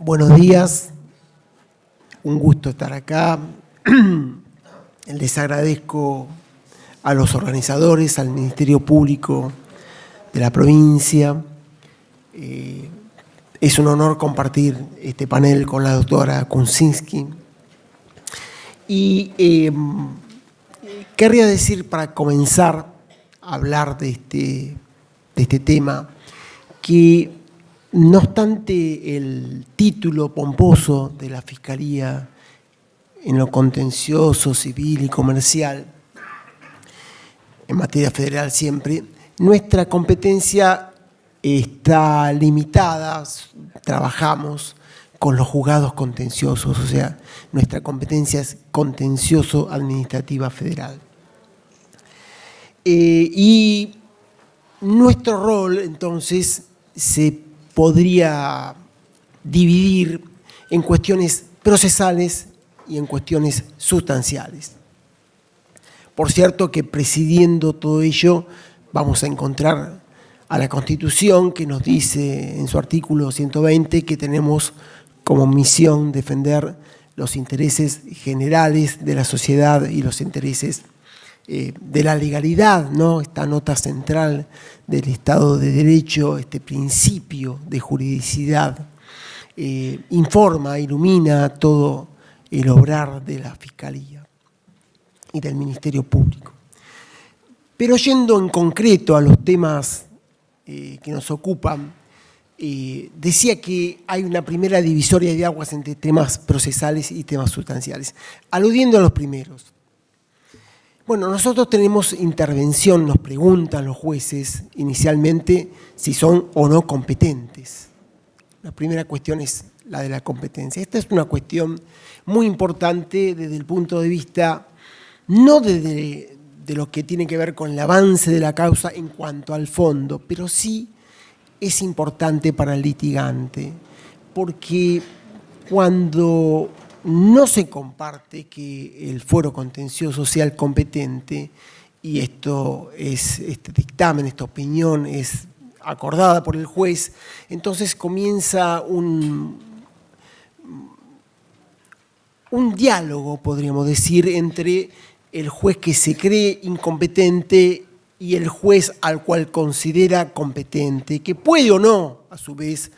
Buenos días, un gusto estar acá. Les agradezco a los organizadores, al Ministerio Público de la provincia. Es un honor compartir este panel con la doctora Kunczynski. Y querría decir, para comenzar a hablar de este tema, que no obstante el título pomposo de la Fiscalía en lo contencioso, civil y comercial, en materia federal siempre, nuestra competencia está limitada, trabajamos con los juzgados contenciosos, o sea, nuestra competencia es contencioso-administrativa federal. Y nuestro rol, entonces, se podría dividir en cuestiones procesales y en cuestiones sustanciales. Por cierto que presidiendo todo ello vamos a encontrar a la Constitución, que nos dice en su artículo 120 que tenemos como misión defender los intereses generales de la sociedad y los intereses de la legalidad, ¿no? Esta nota central del Estado de Derecho, este principio de juridicidad, informa, ilumina todo el obrar de la Fiscalía y del Ministerio Público. Pero yendo en concreto a los temas que nos ocupan, decía que hay una primera divisoria de aguas entre temas procesales y temas sustanciales. Aludiendo a los primeros. Bueno, nosotros tenemos intervención, nos preguntan los jueces inicialmente si son o no competentes. La primera cuestión es la de la competencia. Esta es una cuestión muy importante desde el punto de vista, no de lo que tiene que ver con el avance de la causa en cuanto al fondo, pero sí es importante para el litigante, porque cuando no se comparte que el fuero contencioso sea el competente, y este dictamen, esta opinión es acordada por el juez, entonces comienza un diálogo, podríamos decir, entre el juez que se cree incompetente y el juez al cual considera competente, que puede o no, a su vez,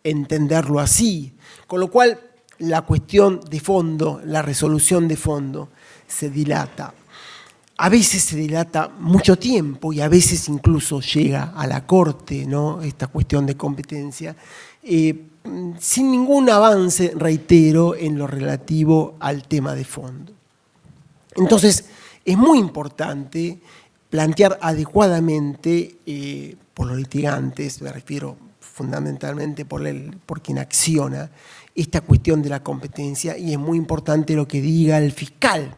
entenderlo así. Con lo cual, la cuestión de fondo, la resolución de fondo, se dilata. A veces se dilata mucho tiempo y a veces incluso llega a la Corte, ¿no? Esta cuestión de competencia, sin ningún avance, reitero, en lo relativo al tema de fondo. Entonces, es muy importante plantear adecuadamente por los litigantes, me refiero fundamentalmente por quien acciona, esta cuestión de la competencia, y es muy importante lo que diga el fiscal.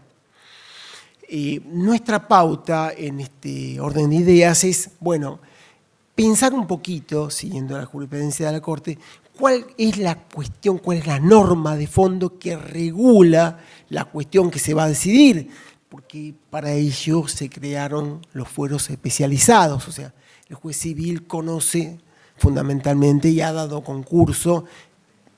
Nuestra pauta en este orden de ideas es, bueno, pensar un poquito, siguiendo la jurisprudencia de la Corte, cuál es la cuestión, cuál es la norma de fondo que regula la cuestión que se va a decidir, porque para ello se crearon los fueros especializados, o sea, el juez civil conoce fundamentalmente y ha dado concurso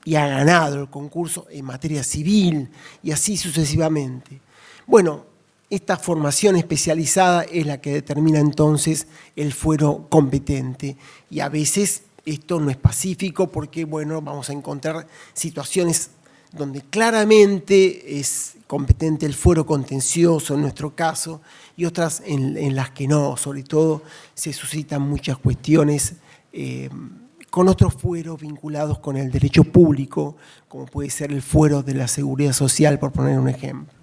y ha ganado el concurso en materia civil y así sucesivamente. Bueno, esta formación especializada es la que determina entonces el fuero competente y a veces esto no es pacífico porque, bueno, vamos a encontrar situaciones donde claramente es competente el fuero contencioso en nuestro caso y otras en las que no, sobre todo se suscitan muchas cuestiones con otros fueros vinculados con el derecho público, como puede ser el fuero de la seguridad social, por poner un ejemplo.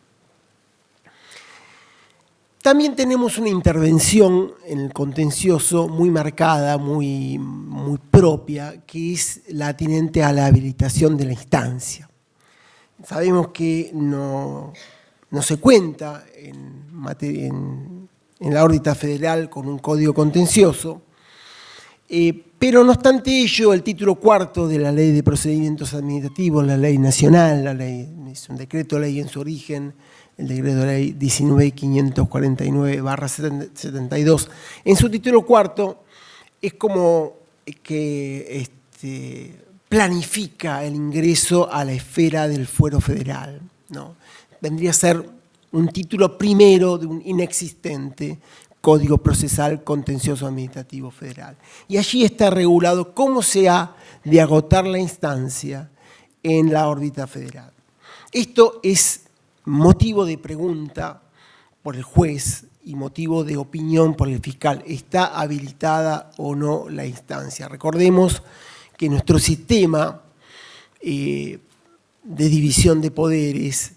También tenemos una intervención en el contencioso muy marcada, muy propia, que es la atinente a la habilitación de la instancia. Sabemos que no se cuenta en la órbita federal con un código contencioso, pero no obstante ello, el título cuarto de la Ley de Procedimientos Administrativos, la ley nacional, la ley, es un decreto de ley en su origen, el decreto de ley 19.549/72, en su título cuarto es como que planifica el ingreso a la esfera del fuero federal, ¿no? Vendría a ser un título primero de un inexistente Código Procesal Contencioso Administrativo Federal. Y allí está regulado cómo se ha de agotar la instancia en la órbita federal. Esto es motivo de pregunta por el juez y motivo de opinión por el fiscal. ¿Está habilitada o no la instancia? Recordemos que nuestro sistema de división de poderes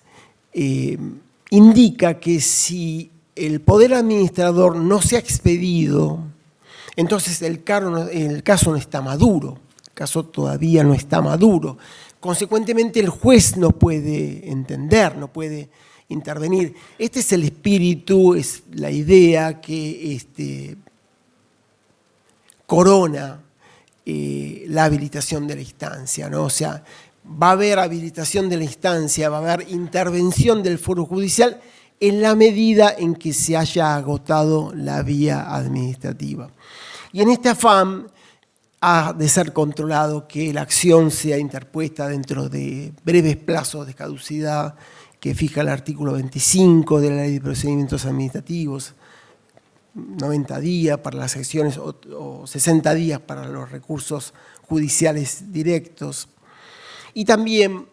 indica que si el poder administrador no se ha expedido, entonces el caso no está maduro, el caso todavía no está maduro. Consecuentemente, el juez no puede entender, no puede intervenir. Este es el espíritu, es la idea que corona la habilitación de la instancia, ¿no? O sea, va a haber habilitación de la instancia, va a haber intervención del foro judicial en la medida en que se haya agotado la vía administrativa. Y en este afán ha de ser controlado que la acción sea interpuesta dentro de breves plazos de caducidad que fija el artículo 25 de la Ley de Procedimientos Administrativos, 90 días para las acciones o 60 días para los recursos judiciales directos. Y también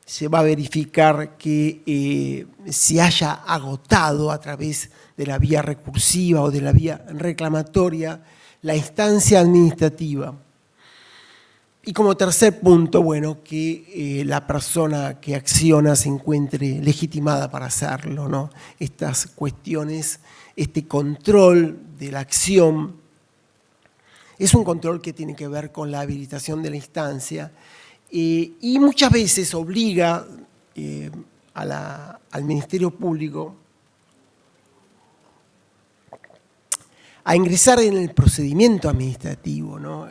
se va a verificar que se haya agotado a través de la vía recursiva o de la vía reclamatoria la instancia administrativa. Y como tercer punto, bueno, que la persona que acciona se encuentre legitimada para hacerlo, ¿no? Estas cuestiones, este control de la acción, es un control que tiene que ver con la habilitación de la instancia y muchas veces obliga al Ministerio Público a ingresar en el procedimiento administrativo, ¿no?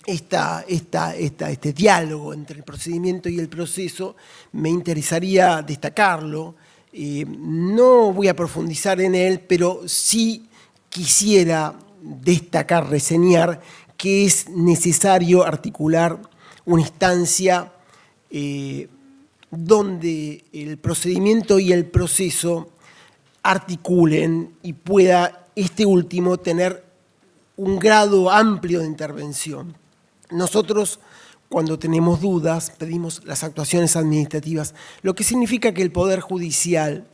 Este diálogo entre el procedimiento y el proceso me interesaría destacarlo. No voy a profundizar en él, pero sí quisiera destacar, reseñar que es necesario articular una instancia donde el procedimiento y el proceso articulen y pueda este último tener un grado amplio de intervención. Nosotros, cuando tenemos dudas, pedimos las actuaciones administrativas, lo que significa que el Poder Judicial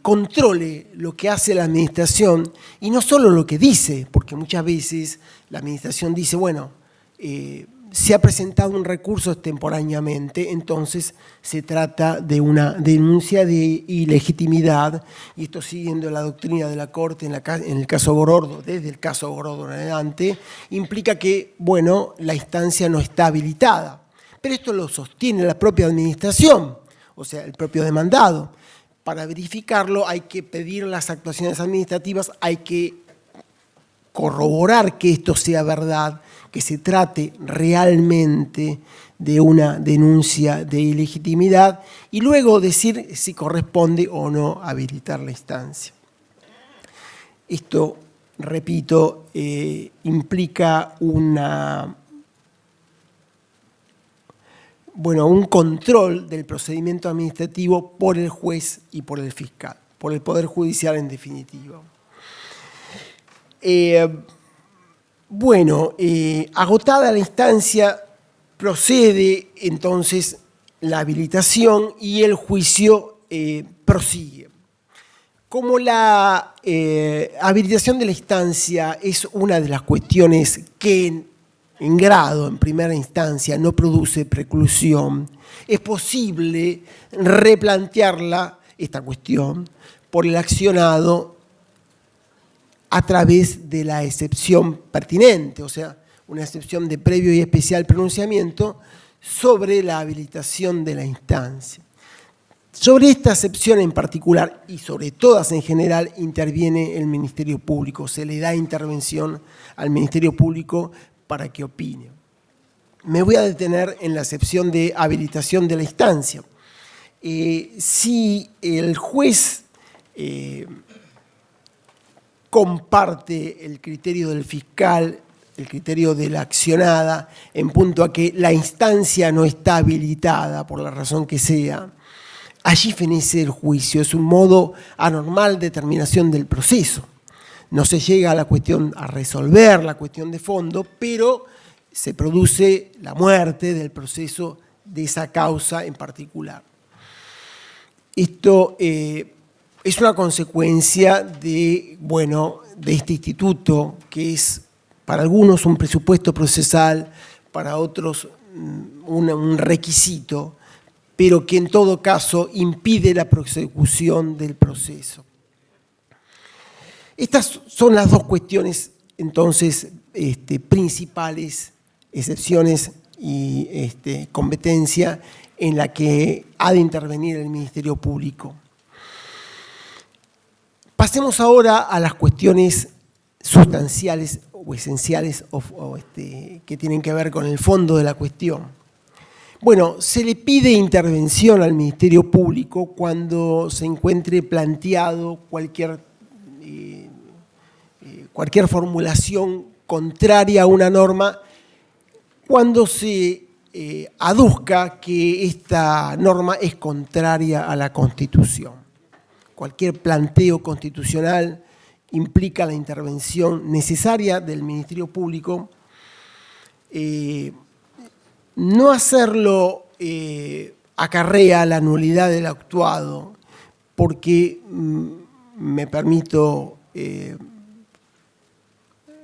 controle lo que hace la administración y no solo lo que dice, porque muchas veces la administración dice, bueno, se ha presentado un recurso extemporáneamente, entonces se trata de una denuncia de ilegitimidad, y esto siguiendo la doctrina de la Corte en el caso Gorordo, desde el caso Gorordo en adelante, implica que, bueno, la instancia no está habilitada. Pero esto lo sostiene la propia administración, o sea, el propio demandado. Para verificarlo hay que pedir las actuaciones administrativas, hay que corroborar que esto sea verdad, que se trate realmente de una denuncia de ilegitimidad y luego decir si corresponde o no habilitar la instancia. Esto, repito, implica un control del procedimiento administrativo por el juez y por el fiscal, por el Poder Judicial en definitiva. Agotada la instancia, procede entonces la habilitación y el juicio prosigue. Como la habilitación de la instancia es una de las cuestiones que en grado, en primera instancia, no produce preclusión, es posible replantearla, esta cuestión, por el accionado a través de la excepción pertinente, o sea, una excepción de previo y especial pronunciamiento sobre la habilitación de la instancia. Sobre esta excepción en particular y sobre todas en general interviene el Ministerio Público, se le da intervención al Ministerio Público para que opine. Me voy a detener en la excepción de habilitación de la instancia. Si el juez comparte el criterio del fiscal el criterio de la accionada, en punto a que la instancia no está habilitada, por la razón que sea, allí fenece el juicio. Es un modo anormal de terminación del proceso. No se llega a la cuestión, a resolver la cuestión de fondo, pero se produce la muerte del proceso de esa causa en particular. Esto es una consecuencia de este instituto, que es para algunos un presupuesto procesal, para otros un requisito, pero que en todo caso impide la prosecución del proceso. Estas son las dos cuestiones, entonces, principales, excepciones y competencia en la que ha de intervenir el Ministerio Público. Pasemos ahora a las cuestiones sustanciales o esenciales que tienen que ver con el fondo de la cuestión. Bueno, se le pide intervención al Ministerio Público cuando se encuentre planteado cualquier formulación contraria a una norma, cuando se aduzca que esta norma es contraria a la Constitución. Cualquier planteo constitucional implica la intervención necesaria del Ministerio Público. No hacerlo acarrea la nulidad del actuado, porque me permito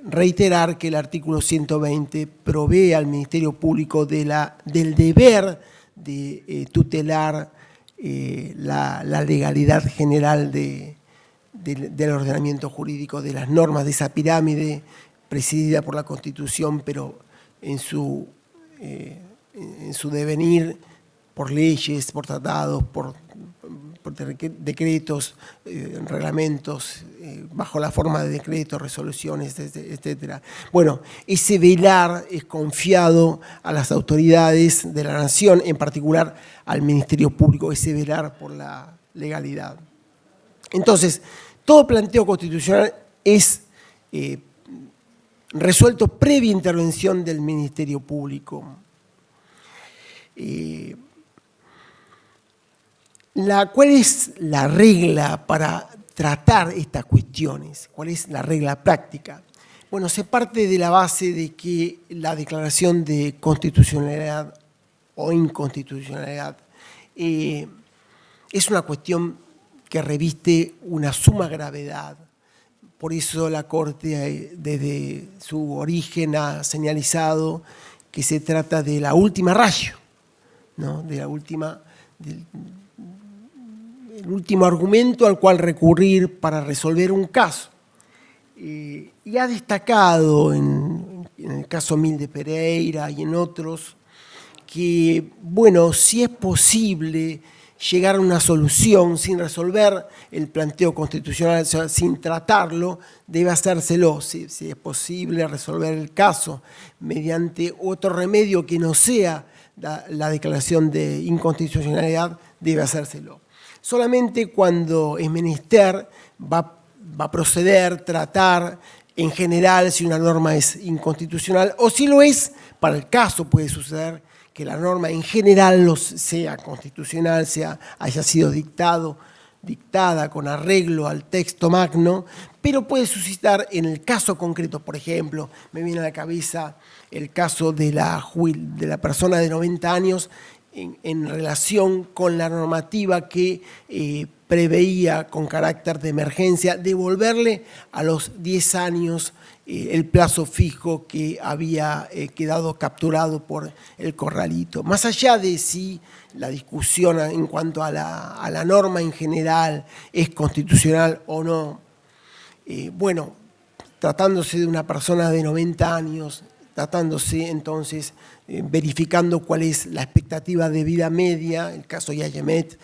reiterar que el artículo 120 provee al Ministerio Público del deber de tutelar la legalidad general del ordenamiento jurídico, de las normas de esa pirámide presidida por la Constitución, pero en su devenir por leyes, por tratados, por decretos, reglamentos, bajo la forma de decretos, resoluciones, etc. Bueno, ese velar es confiado a las autoridades de la nación, en particular al Ministerio Público, ese velar por la legalidad. Entonces, todo planteo constitucional es resuelto previa intervención del Ministerio Público. ¿Cuál es la regla para tratar estas cuestiones? ¿Cuál es la regla práctica? Bueno, se parte de la base de que la declaración de constitucionalidad o inconstitucionalidad es una cuestión que reviste una suma gravedad. Por eso la Corte, desde su origen, ha señalizado que se trata de la última ratio, ¿no? El último argumento al cual recurrir para resolver un caso. Y ha destacado en el caso Mil de Pereira y en otros que, bueno, si es posible llegar a una solución sin resolver el planteo constitucional, o sea, sin tratarlo, debe hacérselo. Si es posible resolver el caso mediante otro remedio que no sea la declaración de inconstitucionalidad, debe hacérselo. Solamente cuando es menester va a proceder, tratar en general si una norma es inconstitucional, o si lo es, para el caso puede suceder que la norma en general sea constitucional, haya sido dictada con arreglo al texto magno, pero puede suscitar en el caso concreto, por ejemplo, me viene a la cabeza el caso de la persona de 90 años en relación con la normativa que preveía con carácter de emergencia devolverle a los 10 años el plazo fijo que había quedado capturado por el corralito. Más allá de si la discusión en cuanto a la norma en general es constitucional o no, bueno, tratándose de una persona de 90 años, tratándose entonces, verificando cuál es la expectativa de vida media, el caso Yayemet,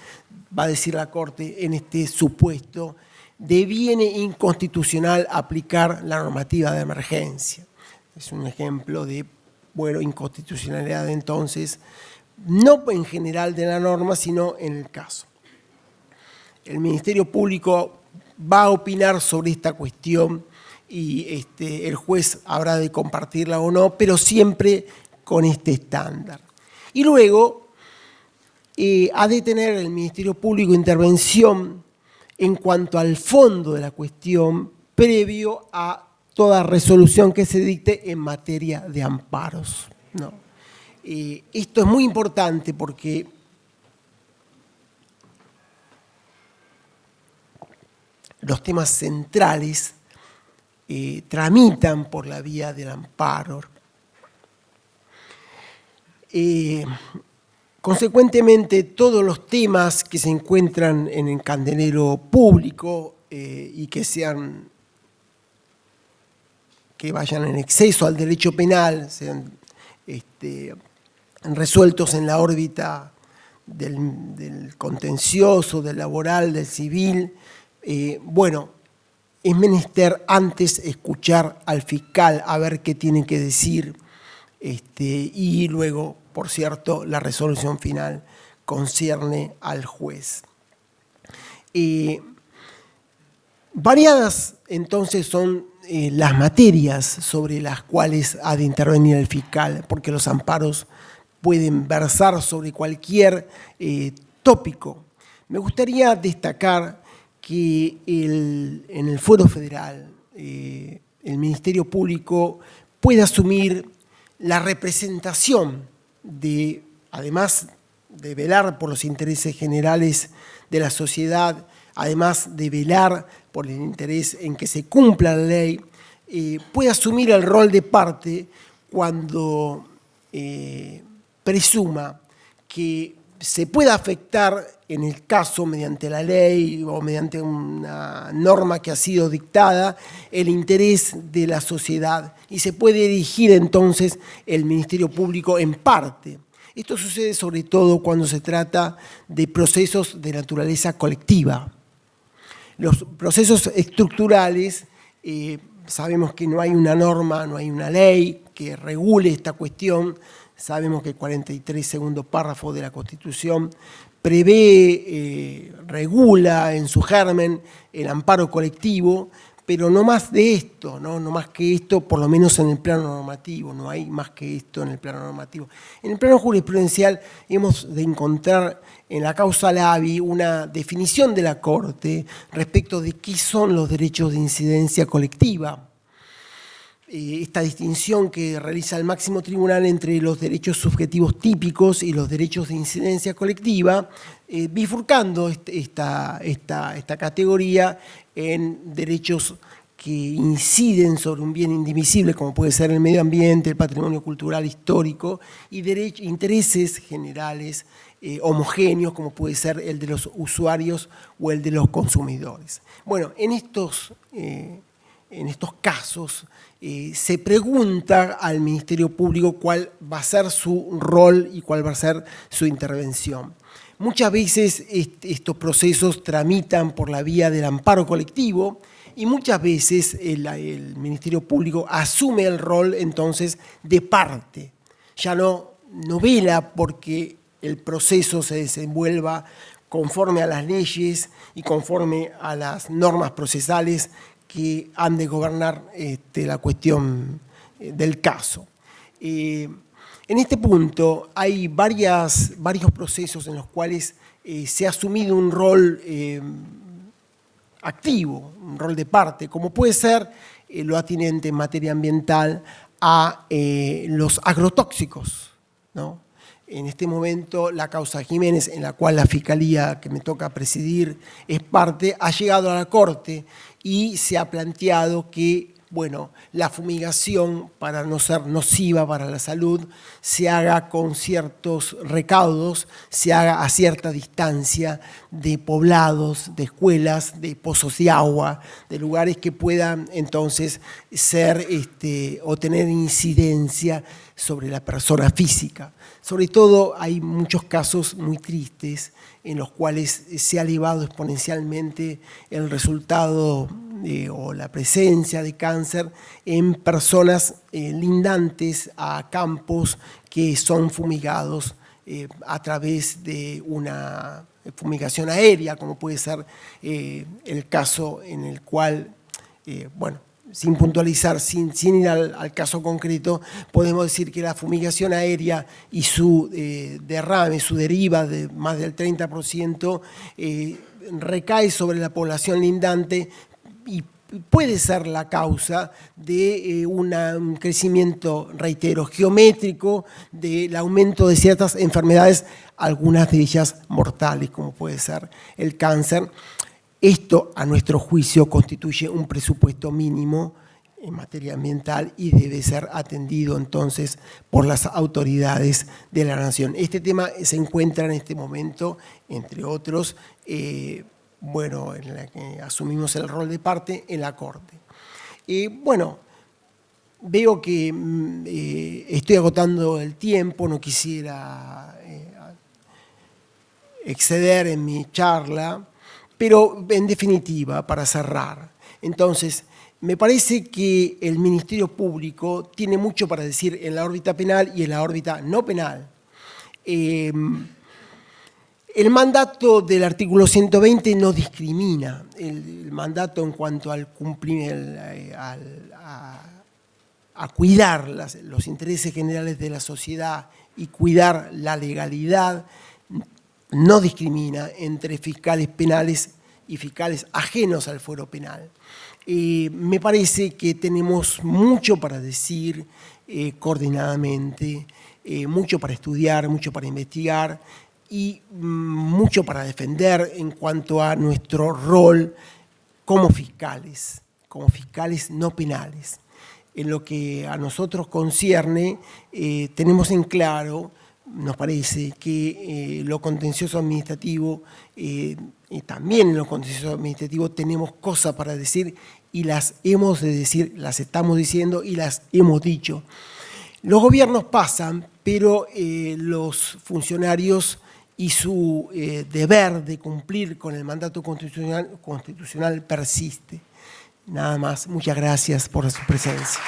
va a decir la Corte en este supuesto, deviene inconstitucional aplicar la normativa de emergencia. Es un ejemplo de, inconstitucionalidad entonces, no en general de la norma, sino en el caso. El Ministerio Público va a opinar sobre esta cuestión y el juez habrá de compartirla o no, pero siempre con este estándar. Y luego ha de tener el Ministerio Público intervención en cuanto al fondo de la cuestión previo a toda resolución que se dicte en materia de amparos, ¿no? Esto es muy importante porque los temas centrales tramitan por la vía del amparo. Consecuentemente, todos los temas que se encuentran en el candelero público y que vayan en exceso al derecho penal, sean resueltos en la órbita del contencioso, del laboral, del civil, bueno, es menester antes escuchar al fiscal a ver qué tiene que decir y luego, por cierto, la resolución final concierne al juez. Variadas entonces son las materias sobre las cuales ha de intervenir el fiscal, porque los amparos pueden versar sobre cualquier tópico. Me gustaría destacar que en el fuero federal el Ministerio Público puede asumir la representación además de velar por los intereses generales de la sociedad, además de velar por el interés en que se cumpla la ley, puede asumir el rol de parte cuando presuma que se pueda afectar en el caso mediante la ley o mediante una norma que ha sido dictada el interés de la sociedad y se puede dirigir entonces el Ministerio Público en parte. Esto sucede sobre todo cuando se trata de procesos de naturaleza colectiva. Los procesos estructurales, sabemos que no hay una norma, no hay una ley que regule esta cuestión. Sabemos que el 43 segundo párrafo de la Constitución prevé, regula en su germen el amparo colectivo, pero no más de esto, no más que esto, por lo menos en el plano normativo, no hay más que esto en el plano normativo. En el plano jurisprudencial hemos de encontrar en la causa Lavi una definición de la Corte respecto de qué son los derechos de incidencia colectiva. Esta distinción que realiza el máximo tribunal entre los derechos subjetivos típicos y los derechos de incidencia colectiva, bifurcando esta categoría en derechos que inciden sobre un bien indivisible, como puede ser el medio ambiente, el patrimonio cultural histórico, y intereses generales homogéneos, como puede ser el de los usuarios o el de los consumidores. Bueno, en estos casos se pregunta al Ministerio Público cuál va a ser su rol y cuál va a ser su intervención. Muchas veces estos procesos tramitan por la vía del amparo colectivo y muchas veces el Ministerio Público asume el rol entonces de parte. Ya no vela porque el proceso se desenvuelva conforme a las leyes y conforme a las normas procesales que han de gobernar la cuestión del caso. En este punto hay varios procesos en los cuales se ha asumido un rol activo, un rol de parte, como puede ser lo atinente en materia ambiental a los agrotóxicos, ¿no? En este momento, la causa Jiménez, en la cual la Fiscalía que me toca presidir es parte, ha llegado a la Corte y se ha planteado que, bueno, la fumigación, para no ser nociva para la salud, se haga con ciertos recaudos, se haga a cierta distancia de poblados, de escuelas, de pozos de agua, de lugares que puedan entonces ser o tener incidencia sobre la persona física. Sobre todo hay muchos casos muy tristes en los cuales se ha elevado exponencialmente el resultado o la presencia de cáncer en personas lindantes a campos que son fumigados a través de una fumigación aérea, como puede ser el caso en el cual, sin puntualizar, sin ir al caso concreto, podemos decir que la fumigación aérea y su derrame, su deriva de más del 30%, recae sobre la población lindante y puede ser la causa de un crecimiento, reitero, geométrico del aumento de ciertas enfermedades, algunas de ellas mortales, como puede ser el cáncer. Esto, a nuestro juicio, constituye un presupuesto mínimo en materia ambiental y debe ser atendido entonces por las autoridades de la nación. Este tema se encuentra en este momento, entre otros, bueno, en la que asumimos el rol de parte en la Corte. Bueno, veo que estoy agotando el tiempo, no quisiera exceder en mi charla, pero en definitiva, para cerrar, entonces, me parece que el Ministerio Público tiene mucho para decir en la órbita penal y en la órbita no penal. El mandato del artículo 120 no discrimina. El mandato en cuanto al cumplir, a cuidar los intereses generales de la sociedad y cuidar la legalidad, no discrimina entre fiscales penales y fiscales ajenos al fuero penal. Me parece que tenemos mucho para decir coordinadamente, mucho para estudiar, mucho para investigar y mucho para defender en cuanto a nuestro rol como fiscales no penales. En lo que a nosotros concierne, tenemos en claro, nos parece, que lo contencioso administrativo, y también en lo contencioso administrativo tenemos cosas para decir y las hemos de decir, las estamos diciendo y las hemos dicho. Los gobiernos pasan, pero los funcionarios y su deber de cumplir con el mandato constitucional persiste. Nada más, muchas gracias por su presencia.